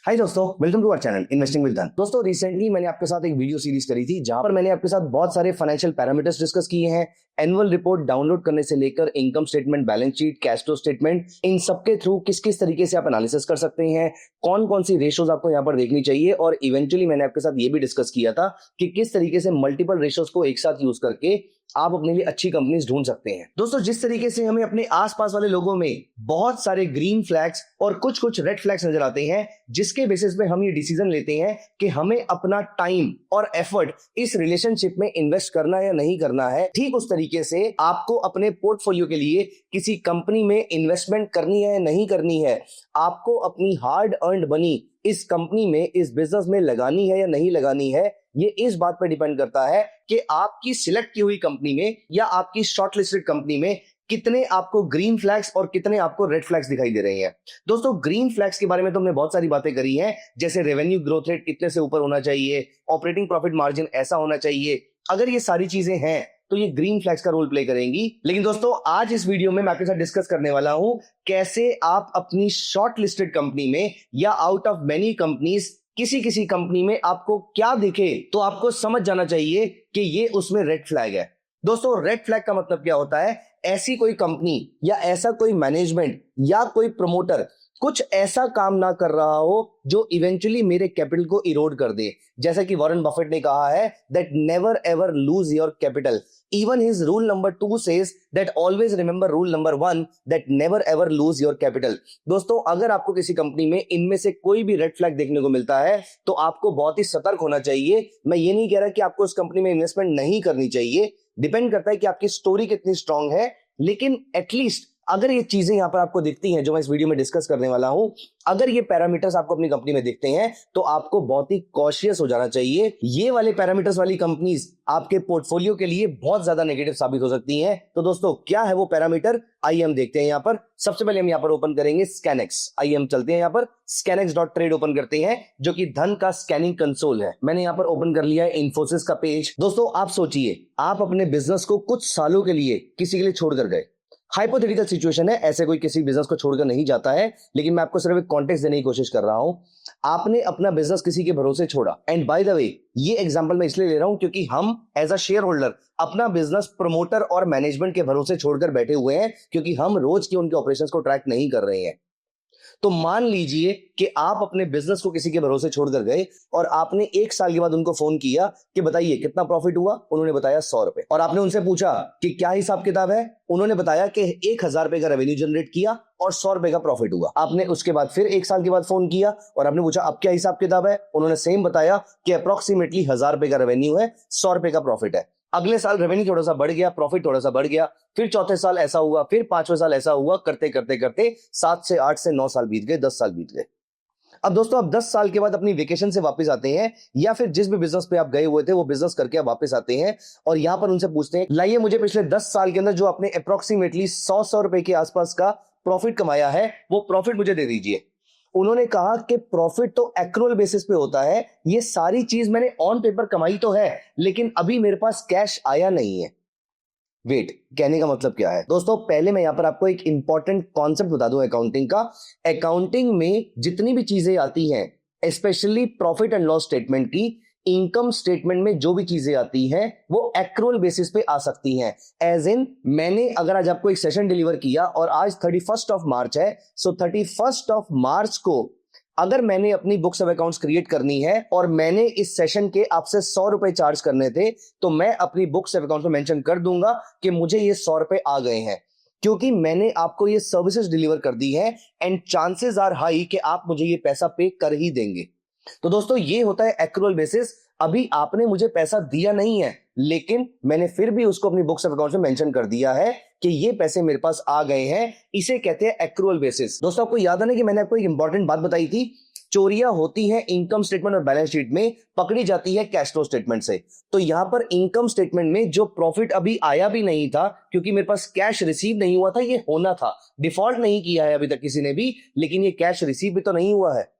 हाय दोस्तों, welcome to our channel investing with Dhan. दोस्तों, recently मैंने आपके साथ एक वीडियो सीरीज करी थी जहां पर मैंने आपके साथ बहुत सारे फाइनेंशियल पैरामीटर्स डिस्कस किए हैं। एनुअल रिपोर्ट डाउनलोड करने से लेकर income statement, balance sheet, cash flow statement, इन सबके थ्रू किस किस तरीके से आप एनालिसिस कर सकते हैं, कौन कौन सी रेशोज आपको यहाँ पर देखनी चाहिए, और इवेंचुअली मैंने आपके साथ ये भी डिस्कस किया था कि किस तरीके से मल्टीपल रेशोज को एक साथ यूज करके आप अपने लिए अच्छी कंपनीज ढूंढ सकते हैं। दोस्तों, जिस तरीके से हमें अपने आसपास वाले लोगों में बहुत सारे ग्रीन फ्लैग्स और कुछ कुछ रेड फ्लैग्स नजर आते हैं, जिसके बेसिस पे हम ये डिसीजन लेते हैं कि हमें अपना टाइम और एफर्ट इस रिलेशनशिप में इन्वेस्ट करना या नहीं करना है, ठीक उस तरीके से आपको अपने पोर्टफोलियो के लिए किसी कंपनी में इन्वेस्टमेंट करनी है या नहीं करनी है, आपको अपनी हार्ड अर्न्ड मनी इस कंपनी में, इस बिजनेस में लगानी है या नहीं लगानी है, ये इस बात पर डिपेंड करता है कि आपकी सिलेक्ट की हुई कंपनी में या आपकी शॉर्टलिस्टेड कंपनी में कितने आपको ग्रीन फ्लैग्स और कितने आपको रेड फ्लैग्स दिखाई दे रहे हैं। दोस्तों, ग्रीन फ्लैग्स के बारे में तो हमने बहुत सारी बातें करी हैं, जैसे रेवेन्यू ग्रोथ रेट इतने से ऊपर होना चाहिए, ऑपरेटिंग प्रॉफिट मार्जिन ऐसा होना चाहिए। अगर ये सारी चीजें हैं तो ये ग्रीन फ्लैग्स का रोल प्ले करेंगी। लेकिन दोस्तों, आज इस वीडियो में मैं आपके साथ डिस्कस करने वाला हूं कैसे आप अपनी शॉर्ट लिस्टेड कंपनी में या आउट ऑफ मेनी कंपनीज किसी किसी कंपनी में आपको क्या दिखे तो आपको समझ जाना चाहिए कि ये उसमें रेड फ्लैग है। दोस्तों, रेड फ्लैग का मतलब क्या होता है? ऐसी कोई कंपनी या ऐसा कोई मैनेजमेंट या कोई प्रमोटर कुछ ऐसा काम ना कर रहा हो जो इवेंचुअली मेरे कैपिटल को इरोड कर दे। जैसा कि वॉरेन बफेट ने कहा है that never ever lose your capital. Even his rule number 2 says that always remember rule number 1 that never ever lose your capital। दोस्तों, अगर आपको किसी कंपनी में इनमें से कोई भी रेड फ्लैग देखने को मिलता है तो आपको बहुत ही सतर्क होना चाहिए। मैं ये नहीं कह रहा कि आपको उस कंपनी में इन्वेस्टमेंट नहीं करनी चाहिए, डिपेंड करता है कि आपकी स्टोरी कितनी स्ट्रांग है, लेकिन एटलीस्ट अगर ये चीजें यहां पर आपको दिखती हैं जो मैं इस वीडियो में डिस्कस करने वाला हूं, अगर ये पैरामीटर्स आपको अपनी कंपनी में दिखते हैं तो आपको बहुत ही कॉशियस हो जाना चाहिए। ये वाले पैरामीटर्स वाली कंपनीज आपके पोर्टफोलियो के लिए बहुत ज्यादा नेगेटिव साबित हो सकती हैं। तो दोस्तों, क्या है वो पैरामीटर, आइए हम देखते हैं। यहाँ पर सबसे पहले हम यहाँ पर ओपन करेंगे स्कैनेक्स। आइए हम चलते हैं यहाँ पर scanex.trade ओपन करते हैं, जो कि धन का स्कैनिंग कंसोल है। मैंने यहाँ पर ओपन कर लिया है इन्फोसिस का पेज। दोस्तों, आप सोचिए, आप अपने बिजनेस को कुछ सालों के लिए किसी के लिए छोड़कर गए। हाइपोथेटिकल सिचुएशन है, ऐसे कोई किसी बिजनेस को छोड़कर नहीं जाता है, लेकिन मैं आपको सिर्फ एक कॉन्टेक्स्ट देने की कोशिश कर रहा हूं। आपने अपना बिजनेस किसी के भरोसे छोड़ा, एंड बाय द वे ये एग्जांपल मैं इसलिए ले रहा हूं क्योंकि हम एज अ शेयर होल्डर अपना बिजनेस प्रमोटर और मैनेजमेंट के भरोसे छोड़कर बैठे हुए हैं, क्योंकि हम रोज के उनके ऑपरेशंस को ट्रैक नहीं कर रहे हैं। तो मान लीजिए कि आप अपने बिजनेस को किसी के भरोसे छोड़कर गए और आपने 1 साल के बाद उनको फोन किया कि बताइए कितना प्रॉफिट हुआ। उन्होंने बताया 100 रुपए, और आपने उनसे पूछा कि क्या हिसाब किताब है। उन्होंने बताया कि 1000 रुपए का रेवेन्यू जनरेट किया और 100 रुपए का प्रॉफिट हुआ। आपने उसके बाद फिर 1 साल के बाद फोन किया और आपने पूछा अब क्या हिसाब किताब है। उन्होंने सेम बताया कि अप्रोक्सीमेटली 1000 रुपए का रेवेन्यू है, 100 रुपए का प्रॉफिट है। अगले साल रेवेन्यू थोड़ा सा बढ़ गया, प्रॉफिट थोड़ा सा बढ़ गया, फिर चौथे साल ऐसा हुआ, फिर 5वें साल ऐसा हुआ, करते करते करते 7 से 8 से 9 साल बीत गए, 10 साल बीत गए। अब दोस्तों, आप 10 साल के बाद अपनी वेकेशन से वापस आते हैं या फिर जिस भी बिजनेस पे आप गए हुए थे वो बिजनेस करके आप वापस आते हैं और यहां पर उनसे पूछते हैं लाइए मुझे पिछले 10 साल के अंदर जो आपने अप्रोक्सीमेटली 100 रुपए के आसपास का प्रॉफिट कमाया है वो प्रॉफिट मुझे दे दीजिए। उन्होंने कहा कि प्रॉफिट तो एक्रूअल बेसिस पे होता है, ये सारी चीज मैंने ऑन पेपर कमाई तो है, लेकिन अभी मेरे पास कैश आया नहीं है। वेट, कहने का मतलब क्या है? दोस्तों, पहले मैं यहां पर आपको एक इंपॉर्टेंट कॉन्सेप्ट बता दूं अकाउंटिंग का। अकाउंटिंग में जितनी भी चीजें आती हैं, specially profit and loss statement की, इनकम स्टेटमेंट में जो भी चीजें आती हैं वो एक्रूअल बेसिस पे आ सकती हैं। एज इन, मैंने अगर आज आपको एक सेशन डिलीवर किया और आज 31 ऑफ मार्च है, सो 31 ऑफ मार्च को अगर मैंने अपनी बुक्स ऑफ अकाउंट्स क्रिएट करनी है और मैंने इस सेशन के आपसे 100 रुपए चार्ज करने थे, तो मैं अपनी बुक्स ऑफ अकाउंट्स में मेंशन कर दूंगा कि मुझे ये 100 रुपए आ गए हैं, क्योंकि मैंने आपको ये सर्विसेज डिलीवर कर दी है एंड चांसेस आर हाई कि आप मुझे ये पैसा पे कर ही देंगे। तो दोस्तों, ये होता है एक्रूअल बेसिस। अभी आपने मुझे पैसा दिया नहीं है, लेकिन मैंने फिर भी उसको अपनी बुक्स ऑफ अकाउंट्स में मेंशन कर दिया है कि ये पैसे मेरे पास आ गए हैं। इसे कहते हैं एक्रूअल बेसिस। दोस्तों, आपको याद है ना कि मैंने आपको एक इंपॉर्टेंट बात बताई थी, चोरियां होती हैं इनकम स्टेटमेंट और बैलेंस शीट में, पकड़ी जाती है कैश फ्लो स्टेटमेंट से। तो यहां पर इनकम स्टेटमेंट में जो प्रॉफिट अभी आया भी नहीं था, क्योंकि मेरे पास कैश रिसीव नहीं हुआ था, ये होना था, डिफॉल्ट नहीं किया है अभी तक किसी ने भी, लेकिन ये कैश रिसीव भी तो नहीं हुआ है।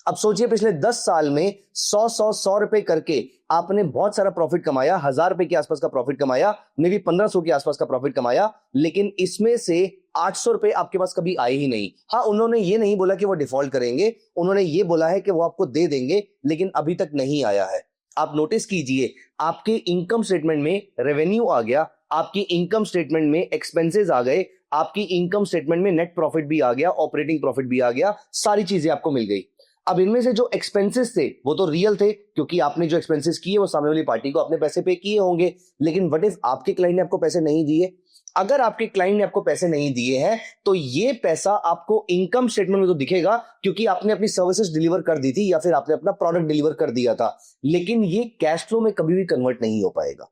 अब सोचिए, पिछले 10 साल में 100 रुपए करके आपने बहुत सारा प्रॉफिट कमाया, 1000 रुपए के आसपास का प्रॉफिट कमाया, मे भी 1500 के आसपास का प्रॉफिट कमाया, लेकिन इसमें से ₹800 आपके पास कभी आए ही नहीं। हाँ, उन्होंने ये नहीं बोला कि वो डिफॉल्ट करेंगे, उन्होंने ये बोला है कि वो आपको दे देंगे, लेकिन अभी तक नहीं आया है। आप नोटिस कीजिए, आपके इनकम स्टेटमेंट में रेवेन्यू आ गया, आपकी इनकम स्टेटमेंट में एक्सपेंसेस आ गए, आपकी इनकम स्टेटमेंट में नेट प्रॉफिट भी आ गया, ऑपरेटिंग प्रॉफिट भी आ गया, सारी चीजें आपको मिल गई। अब इनमें से जो एक्सपेंसेस थे वो तो रियल थे, क्योंकि आपने जो एक्सपेंसेस किए वो सामने वाली पार्टी को अपने पैसे पे किए होंगे। लेकिन व्हाट इफ आपके क्लाइंट ने आपको पैसे नहीं दिए? अगर आपके क्लाइंट ने आपको पैसे नहीं दिए हैं तो ये पैसा आपको इनकम स्टेटमेंट में तो दिखेगा, क्योंकि आपने अपनी सर्विसेज डिलीवर कर दी थी या फिर आपने अपना प्रोडक्ट डिलीवर कर दिया था, लेकिन ये कैश फ्लो में कभी भी कन्वर्ट नहीं हो पाएगा।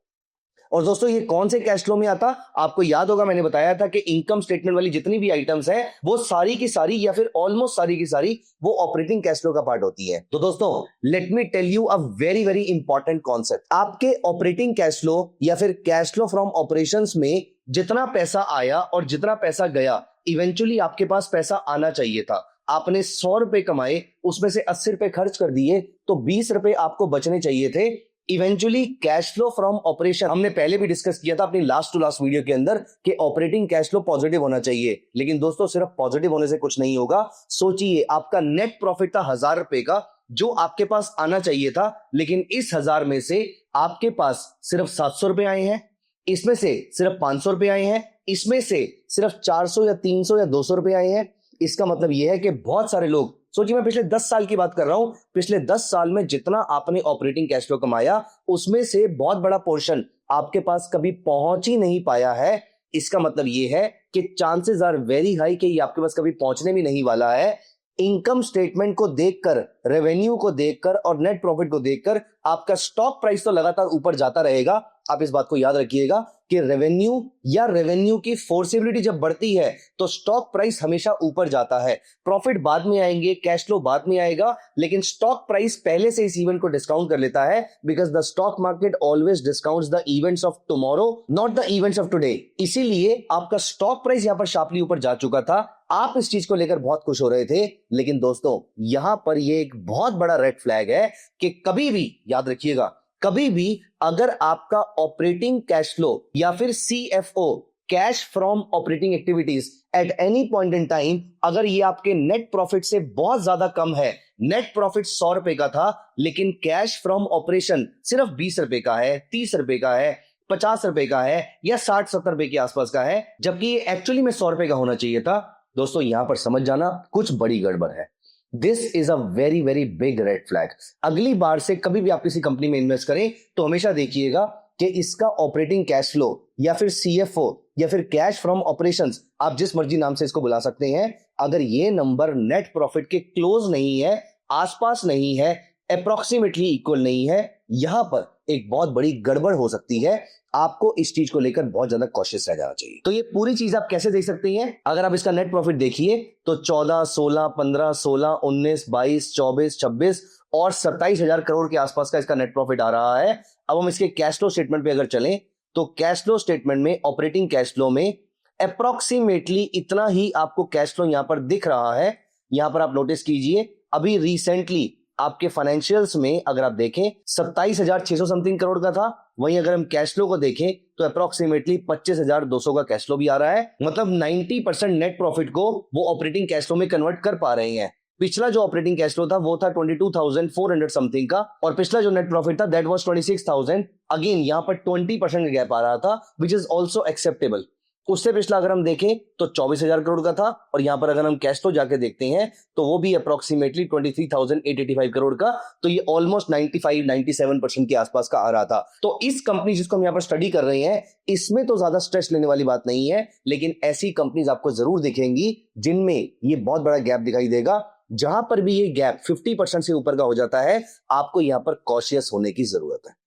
और दोस्तों, ये कौन से कैश फ्लो में आता? आपको याद होगा, मैंने बताया था कि इनकम स्टेटमेंट वाली जितनी भी आइटम्स है वो सारी की सारी या फिर ऑलमोस्ट सारी की सारी वो ऑपरेटिंग कैश फ्लो का पार्ट होती है। तो दोस्तों, let me tell you a very very important concept. आपके ऑपरेटिंग कैश फ्लो या फिर कैश फ्लो फ्रॉम ऑपरेशंस में जितना पैसा आया और जितना पैसा गया, इवेंचुअली आपके पास पैसा आना चाहिए था। आपने ₹100 कमाए, उसमें से ₹80 खर्च कर दिए, तो ₹20 आपको बचने चाहिए थे। Eventually cash flow from operation, हमने पहले भी डिस्कस किया था अपनी लास्ट टू लास्ट वीडियो के अंदर कि ऑपरेटिंग कैश फ्लो पॉजिटिव होना चाहिए। लेकिन दोस्तों, सिर्फ पॉजिटिव होने से कुछ नहीं होगा। सोचिए, आपका नेट प्रॉफिट था ₹1000 का, जो आपके पास आना चाहिए था, लेकिन इस 1000 में से आपके पास सिर्फ ₹700 आए हैं, इसमें से सिर्फ ₹500 आए हैं, इसमें से सिर्फ 400 या 300 या ₹200 आए हैं। इसका मतलब यह है कि बहुत सारे लोग, सोचिए, मैं पिछले 10 साल की बात कर रहा हूं, पिछले 10 साल में जितना आपने ऑपरेटिंग कैश फ्लो कमाया, उसमें से बहुत बड़ा पोर्शन आपके पास कभी पहुंच ही नहीं पाया है। इसका मतलब यह है कि चांसेस आर वेरी हाई कि ये आपके पास कभी पहुंचने भी नहीं वाला है। इनकम स्टेटमेंट को देखकर, रेवेन्यू को देखकर और नेट प्रॉफिट को देखकर आपका स्टॉक प्राइस तो लगातार ऊपर जाता रहेगा। आप इस बात को याद रखिएगा कि रेवेन्यू की फोर्सेबिलिटी जब बढ़ती है तो स्टॉक प्राइस हमेशा ऊपर जाता है। प्रॉफिट बाद में आएंगे, कैश फ्लो बाद में आएगा, लेकिन स्टॉक प्राइस पहले से इस इवेंट को डिस्काउंट कर लेता है, because the stock market always discounts the events of tomorrow, not the events of today. इसीलिए आपका स्टॉक प्राइस यहां पर शार्पली ऊपर जा चुका था। आप इस चीज को लेकर बहुत खुश हो रहे थे, लेकिन दोस्तों, यहां पर यह एक बहुत बड़ा रेड फ्लैग है कि कभी भी याद रखिएगा, कभी भी अगर आपका ऑपरेटिंग कैश फ्लो या फिर CFO, cash from operating activities, at any point in time अगर ये आपके नेट प्रॉफिट से बहुत ज्यादा कम है, नेट प्रॉफिट ₹100 का था लेकिन कैश फ्रॉम ऑपरेशन सिर्फ ₹20 का है, ₹30 का है, ₹50 का है या ₹60-70 के आसपास का है, जबकि ये एक्चुअली में ₹100 का होना चाहिए था। दोस्तों, यहां पर समझ जाना, कुछ बड़ी गड़बड़ है। This is a very very big red flag. अगली बार से कभी भी आप किसी कंपनी में इन्वेस्ट करें तो हमेशा देखिएगा कि इसका ऑपरेटिंग कैश फ्लो या फिर CFO या फिर कैश फ्रॉम ऑपरेशंस, आप जिस मर्जी नाम से इसको बुला सकते हैं, अगर ये नंबर नेट प्रॉफिट के क्लोज नहीं है, आसपास नहीं है, अप्रोक्सीमेटली इक्वल नहीं है, यहां पर एक बहुत बड़ी गड़बड़ हो सकती है। आपको इस चीज को लेकर बहुत ज्यादा कॉशियस रह जाना चाहिए। तो ये पूरी चीज आप कैसे देख सकते हैं? अगर आप इसका नेट प्रॉफिट देखिए तो 14, 16, 15, 16, 19, 22, 24, 26 और 27,000 करोड़ के आसपास का इसका नेट प्रॉफिट आ रहा है। अब हम इसके कैश फ्लो स्टेटमेंट पे अगर चलें तो कैश फ्लो स्टेटमेंट में, ऑपरेटिंग कैश फ्लो में अप्रोक्सीमेटली इतना ही आपको कैश फ्लो यहां पर दिख रहा है। यहां पर आप नोटिस कीजिए, अभी रिसेंटली आपके फाइनेंशियल्स में अगर आप देखें 27,600 समथिंग करोड़ का था, वहीं अगर हम कैश फ्लो को देखें तो अप्रोक्सीमेटली 25,200 का कैश फ्लो भी आ रहा है। मतलब 90% नेट प्रॉफिट को वो ऑपरेटिंग कैश फ्लो में कन्वर्ट कर पा रहे हैं। पिछला जो ऑपरेटिंग कैश फ्लो था वो था 22,400 समथिंग का, और पिछला जो नेट प्रॉफिट था दैट वाज 26,000। अगेन यहां पर 20% का गैप आ रहा था, विच इज ऑल्सो एक्सेप्टेबल। उससे पिछला अगर हम देखें तो 24,000 करोड़ का था, और यहां पर अगर हम कैश फ्लो जाके देखते हैं तो वो भी अप्रोक्सीमेटली 23,885 करोड़ का, तो ये ऑलमोस्ट 95-97% के आसपास का आ रहा था। तो इस कंपनी जिसको हम यहां पर स्टडी कर रहे हैं, इसमें तो ज्यादा स्ट्रेस लेने वाली बात नहीं है, लेकिन ऐसी कंपनीज आपको जरूर दिखेंगी जिनमें ये बहुत बड़ा गैप दिखाई देगा। जहां पर भी ये गैप 50% से ऊपर का हो जाता है, आपको यहां पर कॉशियस होने की जरूरत है।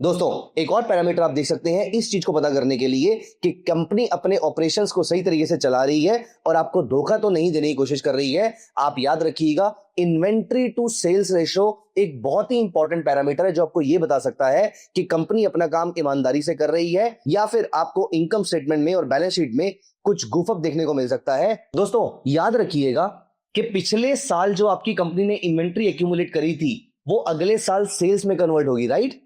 दोस्तों, एक और पैरामीटर आप देख सकते हैं इस चीज को पता करने के लिए कि कंपनी अपने ऑपरेशंस को सही तरीके से चला रही है और आपको धोखा तो नहीं देने की कोशिश कर रही है। आप याद रखिएगा, इन्वेंट्री टू सेल्स रेशो एक बहुत ही इंपॉर्टेंट पैरामीटर है जो आपको यह बता सकता है कि कंपनी अपना काम ईमानदारी से कर रही है या फिर आपको इनकम स्टेटमेंट में और बैलेंस शीट में कुछ गूफअप देखने को मिल सकता है। दोस्तों, याद रखिएगा कि पिछले साल जो आपकी कंपनी ने इन्वेंट्री एक्यूमुलेट करी थी वो अगले साल सेल्स में कन्वर्ट होगी, राइट?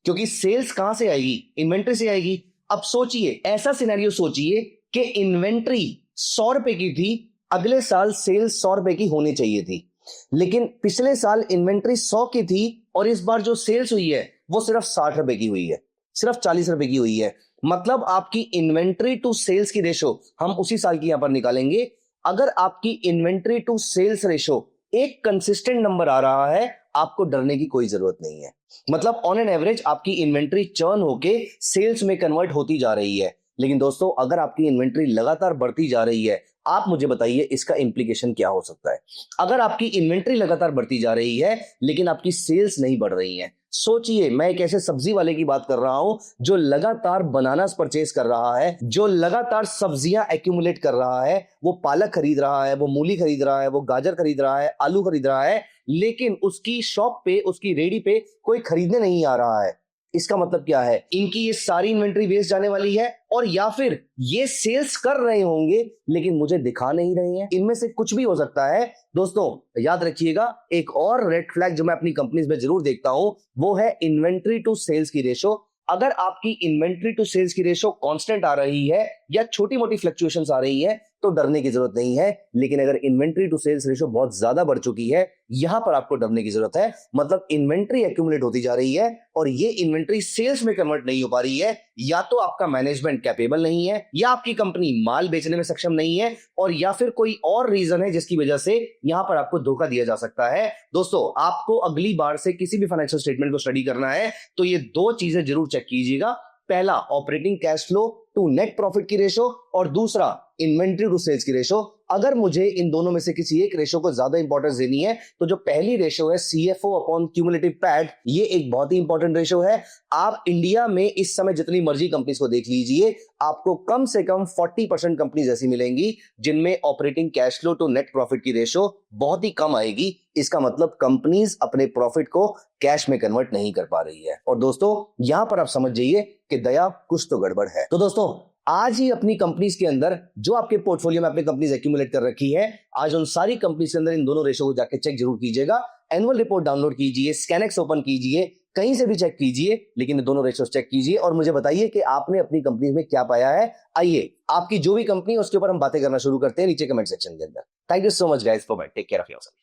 क्योंकि सेल्स कहां से आएगी? इन्वेंट्री से आएगी। अब सोचिए, ऐसा सिनेरियो सोचिए कि इन्वेंट्री 100 रुपए की थी, अगले साल सेल्स 100 रुपए की होनी चाहिए थी, लेकिन पिछले साल इन्वेंट्री 100 की थी और इस बार जो सेल्स हुई है वो सिर्फ 60 रुपए की हुई है, सिर्फ 40 रुपए की हुई है। मतलब आपकी इन्वेंट्री टू सेल्स की रेशो हम उसी साल की यहां पर निकालेंगे। अगर आपकी इन्वेंट्री टू सेल्स रेशो एक कंसिस्टेंट नंबर आ रहा है, आपको डरने की कोई जरूरत नहीं है। मतलब ऑन एन एवरेज आपकी इन्वेंट्री चर्न होके सेल्स में कन्वर्ट होती जा रही है। लेकिन दोस्तों, अगर आपकी इन्वेंट्री लगातार बढ़ती जा रही है, आप मुझे बताइए इसका इंप्लीकेशन क्या हो सकता है। अगर आपकी इन्वेंट्री लगातार बढ़ती जा रही है लेकिन आपकी सेल्स नहीं बढ़ रही है, सोचिए, मैं एक ऐसे सब्जी वाले की बात कर रहा हूं जो लगातार बनानास परचेज कर रहा है, जो लगातार सब्जियां एक्यूमुलेट कर रहा है, वो पालक खरीद रहा है, वो मूली खरीद रहा है, वो गाजर खरीद रहा है, आलू खरीद रहा है, लेकिन उसकी शॉप पे, उसकी रेडी पे कोई खरीदने नहीं आ रहा है। इसका मतलब क्या है? इनकी ये सारी इन्वेंट्री वेस्ट जाने वाली है, और या फिर ये सेल्स कर रहे होंगे लेकिन मुझे दिखा नहीं रहे हैं। इनमें से कुछ भी हो सकता है। दोस्तों याद रखिएगा, एक और रेड फ्लैग जो मैं अपनी कंपनीज में जरूर देखता हूं वो है इन्वेंट्री टू सेल्स की रेशो। अगर आपकी इन्वेंट्री टू सेल्स की रेशो कांस्टेंट आ रही है या छोटी मोटी फ्लक्चुएशंस आ रही है तो डरने की जरूरत नहीं है। लेकिन अगर इन्वेंट्री टू सेल्स रेशो बहुत ज्यादा बढ़ चुकी है, यहां पर आपको डरने की जरूरत है। मतलब इन्वेंट्री एक्यूमुलेट होती जा रही है और ये इन्वेंट्री सेल्स में कन्वर्ट नहीं हो पा रही है। या तो आपका मैनेजमेंट कैपेबल नहीं है, या आपकी कंपनी माल बेचने में सक्षम नहीं है, और या फिर कोई और रीजन है जिसकी वजह से यहां पर आपको धोखा दिया जा सकता है। दोस्तों, आपको अगली बार से किसी भी फाइनेंशियल स्टेटमेंट को स्टडी करना है तो ये दो चीजें जरूर चेक कीजिएगा। पहला, operating cash flow to net profit की रेशो, और दूसरा इन्वेंट्री टू सेल्स की रेशो। अगर मुझे इन दोनों में से किसी एक रेशो को ज्यादा इंपॉर्टेंस देनी है तो जो पहली रेशो है CFO अपॉन क्यूमुलेटिव पैट, ये एक बहुत ही इंपॉर्टेंट रेशो है। आप इंडिया में इस समय जितनी मर्जी कंपनीज को देख लीजिए, आपको कम से कम 40% कंपनीज ऐसी मिलेंगी जिनमें operating cash flow to net profit की रेशो बहुत ही कम आएगी। इसका मतलब कंपनीज अपने प्रॉफिट को कैश में कन्वर्ट नहीं कर पा रही है। और दोस्तों, यहां पर आप समझ जाइए कि दया कुछ तो गड़बड़ है। तो दोस्तों, आज ही अपनी कंपनीज के अंदर जो आपके पोर्टफोलियो में आपने कंपनीज एक्यूमुलेट कर रखी है, आज उन सारी कंपनीज के अंदर इन दोनों रेशो को जाके चेक जरूर कीजिएगा। एनुअल रिपोर्ट डाउनलोड कीजिए, स्कैनएक्स ओपन कीजिए, कहीं से भी चेक कीजिए, लेकिन दोनों रेशोस चेक कीजिए और मुझे बताइए कि आपने अपनी कंपनी में क्या पाया है। आइए, आपकी जो भी कंपनी है उसके ऊपर हम बातें करना शुरू करते हैं नीचे कमेंट सेक्शन के अंदर। Thank you so much guys for take care of yourself.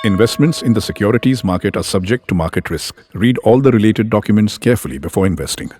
Investments in the securities market are subject to market risk. Read all the related documents carefully before investing.